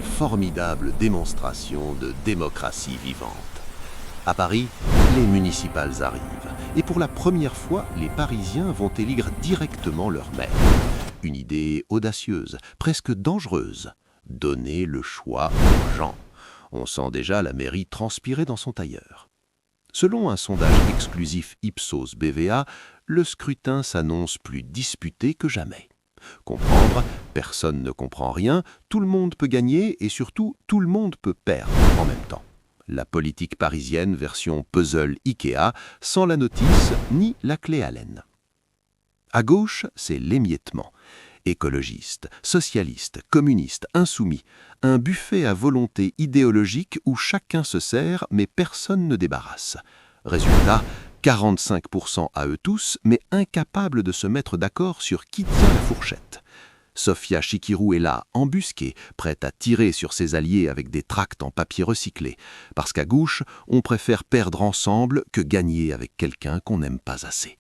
formidable démonstration de démocratie vivante. À Paris, les municipales arrivent. Et pour la première fois, les Parisiens vont élire directement leur maire. Une idée audacieuse, presque dangereuse. Donner le choix aux gens. On sent déjà la mairie transpirer dans son tailleur. Selon un sondage exclusif Ipsos BVA, le scrutin s'annonce plus disputé que jamais. Comprendre, personne ne comprend rien, tout le monde peut gagner et surtout tout le monde peut perdre en même temps. La politique parisienne version puzzle Ikea, sans la notice ni la clé Allen. À gauche, c'est l'émiettement. Écologistes, socialistes, communistes, insoumis, un buffet à volonté idéologique où chacun se sert mais personne ne débarrasse. Résultat, 45% à eux tous, mais incapables de se mettre d'accord sur qui tient la fourchette. Sofia Chikirou est là, embusquée, prête à tirer sur ses alliés avec des tracts en papier recyclé, parce qu'à gauche, on préfère perdre ensemble que gagner avec quelqu'un qu'on n'aime pas assez.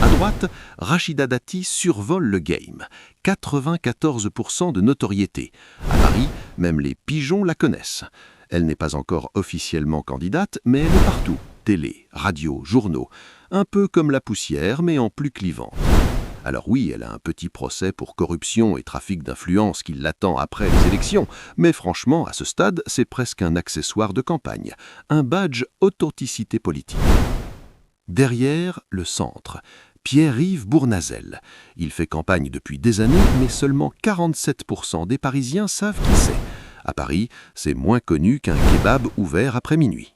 À droite, Rachida Dati survole le game. 94% de notoriété. À Paris, même les pigeons la connaissent. Elle n'est pas encore officiellement candidate, mais elle est partout. Télé, radio, journaux. Un peu comme la poussière, mais en plus clivante. Alors oui, elle a un petit procès pour corruption et trafic d'influence qui l'attend après les élections, mais franchement, à ce stade, c'est presque un accessoire de campagne. Un badge authenticité politique. Derrière, le centre. Pierre-Yves Bournazel. Il fait campagne depuis des années, mais seulement 47% des Parisiens savent qui c'est. À Paris, c'est moins connu qu'un kebab ouvert après minuit.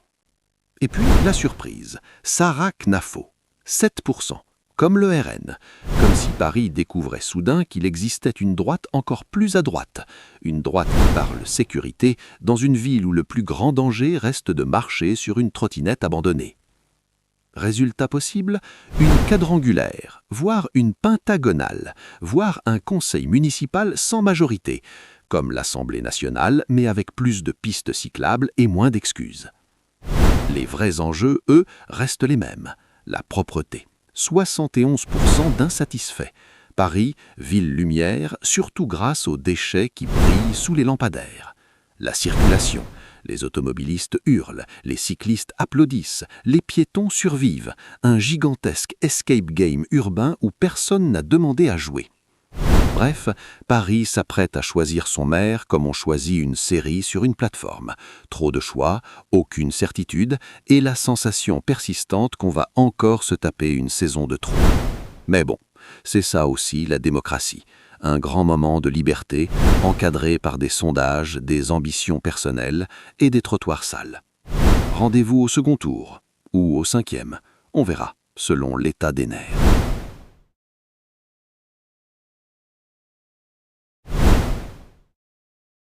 Et puis, la surprise. Sarah Knafo. 7%. Comme le RN. Comme si Paris découvrait soudain qu'il existait une droite encore plus à droite. Une droite qui parle sécurité dans une ville où le plus grand danger reste de marcher sur une trottinette abandonnée. Résultat possible, une quadrangulaire, voire une pentagonale, voire un conseil municipal sans majorité, comme l'Assemblée nationale, mais avec plus de pistes cyclables et moins d'excuses. Les vrais enjeux, eux, restent les mêmes. La propreté. 71% d'insatisfaits. Paris, ville lumière, surtout grâce aux déchets qui brillent sous les lampadaires. La circulation. Les automobilistes hurlent, les cyclistes applaudissent, les piétons survivent. Un gigantesque escape game urbain où personne n'a demandé à jouer. Bref, Paris s'apprête à choisir son maire comme on choisit une série sur une plateforme. Trop de choix, aucune certitude et la sensation persistante qu'on va encore se taper une saison de trop. Mais bon, c'est ça aussi la démocratie. Un grand moment de liberté, encadré par des sondages, des ambitions personnelles et des trottoirs sales. Rendez-vous au second tour, ou au 5e, on verra, selon l'état des nerfs.